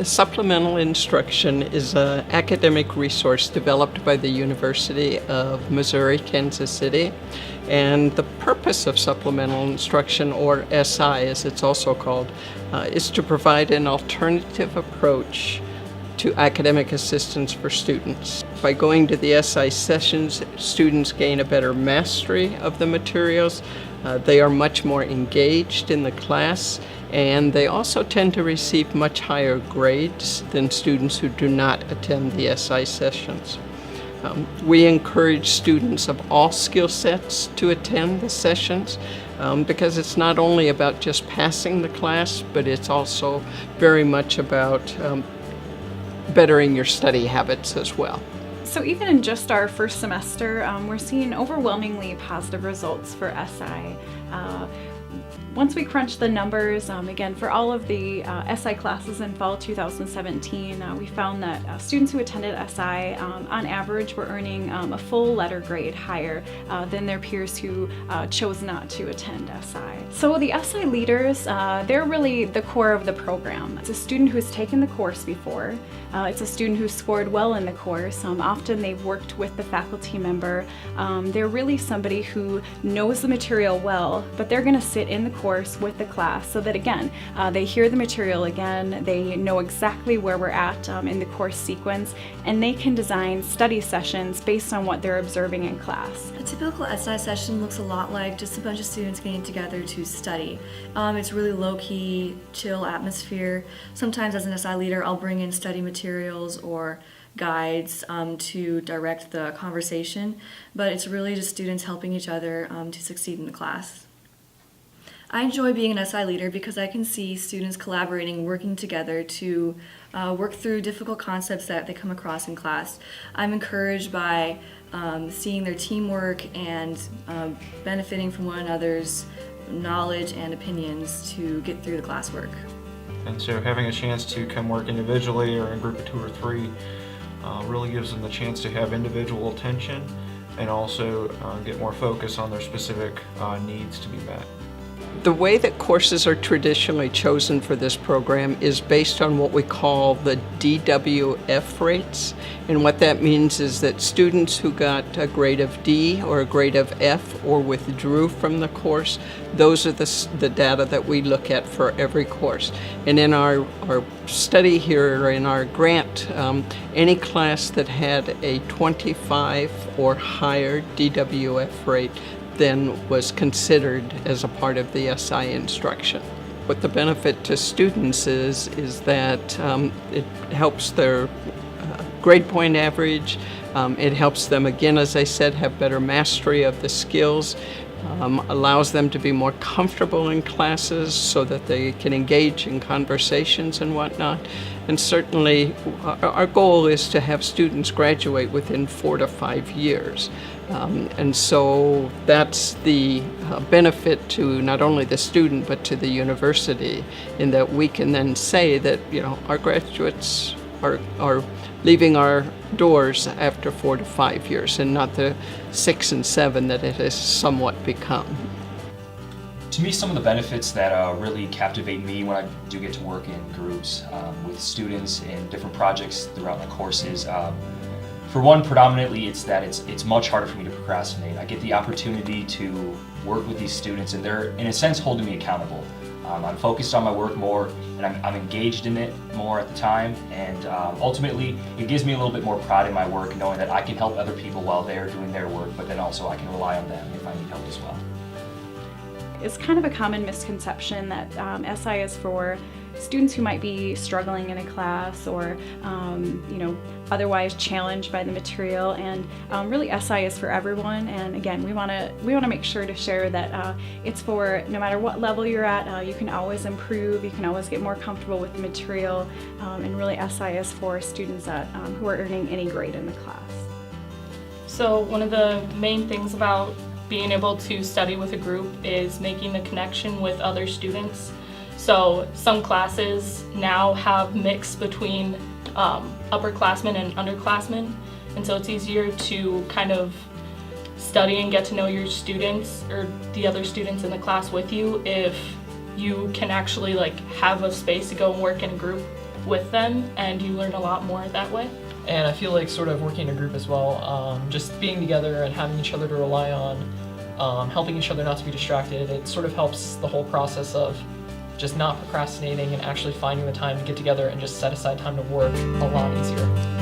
Supplemental instruction is an academic resource developed by the University of Missouri, Kansas City. And the purpose of supplemental instruction, or SI as it's also called, is to provide an alternative approach to academic assistance for students. By going to the SI sessions, students gain a better mastery of the materials. They are much more engaged in the class, and they also tend to receive much higher grades than students who do not attend the SI sessions. We encourage students of all skill sets to attend the sessions because it's not only about just passing the class, but it's also very much about bettering your study habits as well. So even in just our first semester, we're seeing overwhelmingly positive results for SI. Once we crunch the numbers, again, for all of the SI classes in fall 2017, we found that students who attended SI, on average, were earning a full letter grade higher than their peers who chose not to attend SI. So the SI leaders, they're really the core of the program. It's a student who's taken the course before. It's a student who scored well in the course. Often they've worked with the faculty member. They're really somebody who knows the material well, but they're going to sit in the course with the class so that, again, they hear the material again, they know exactly where we're at in the course sequence, and they can design study sessions based on what they're observing in class. A typical SI session looks a lot like just a bunch of students getting together to study. It's really low-key, chill atmosphere. Sometimes as an SI leader, I'll bring in study materials or guides to direct the conversation, but it's really just students helping each other to succeed in the class. I enjoy being an SI leader because I can see students collaborating, working together to work through difficult concepts that they come across in class. I'm encouraged by seeing their teamwork and benefiting from one another's knowledge and opinions to get through the classwork. And so having a chance to come work individually or in a group of 2 or 3 really gives them the chance to have individual attention and also get more focus on their specific needs to be met. The way that courses are traditionally chosen for this program is based on what we call the DWF rates. And what that means is that students who got a grade of D or a grade of F or withdrew from the course, those are the data that we look at for every course. And in our study here, or in our grant, any class that had a 25 or higher DWF rate then was considered as a part of the SI instruction. What the benefit to students is that it helps their grade point average. It helps them, again, as I said, have better mastery of the skills, allows them to be more comfortable in classes so that they can engage in conversations and whatnot. And certainly our goal is to have students graduate within 4 to 5 years. And so that's the benefit to not only the student but to the university, in that we can then say that, you know, our graduates are leaving our doors after 4 to 5 years and not the 6 and 7 that it has somewhat become. To me, some of the benefits that really captivate me when I do get to work in groups with students in different projects throughout my courses, for one, predominantly, it's that it's much harder for me to procrastinate. I get the opportunity to work with these students, and they're, in a sense, holding me accountable. I'm focused on my work more, and I'm engaged in it more at the time, and ultimately, it gives me a little bit more pride in my work, knowing that I can help other people while they're doing their work, but then also I can rely on them if I need help as well. It's kind of a common misconception that SI is for students who might be struggling in a class or otherwise challenged by the material, and really SI is for everyone. And again, we want to make sure to share that it's for no matter what level you're at. You can always improve, you can always get more comfortable with the material, and really SI is for students that who are earning any grade in the class. So one of the main things about being able to study with a group is making the connection with other students. So some classes now have mix between upperclassmen and underclassmen, and so it's easier to kind of study and get to know your students or the other students in the class with you if you can actually have a space to go and work in a group. with them, and you learn a lot more that way. And I feel like sort of working in a group as well, just being together and having each other to rely on, helping each other not to be distracted, it sort of helps the whole process of just not procrastinating and actually finding the time to get together and just set aside time to work a lot easier.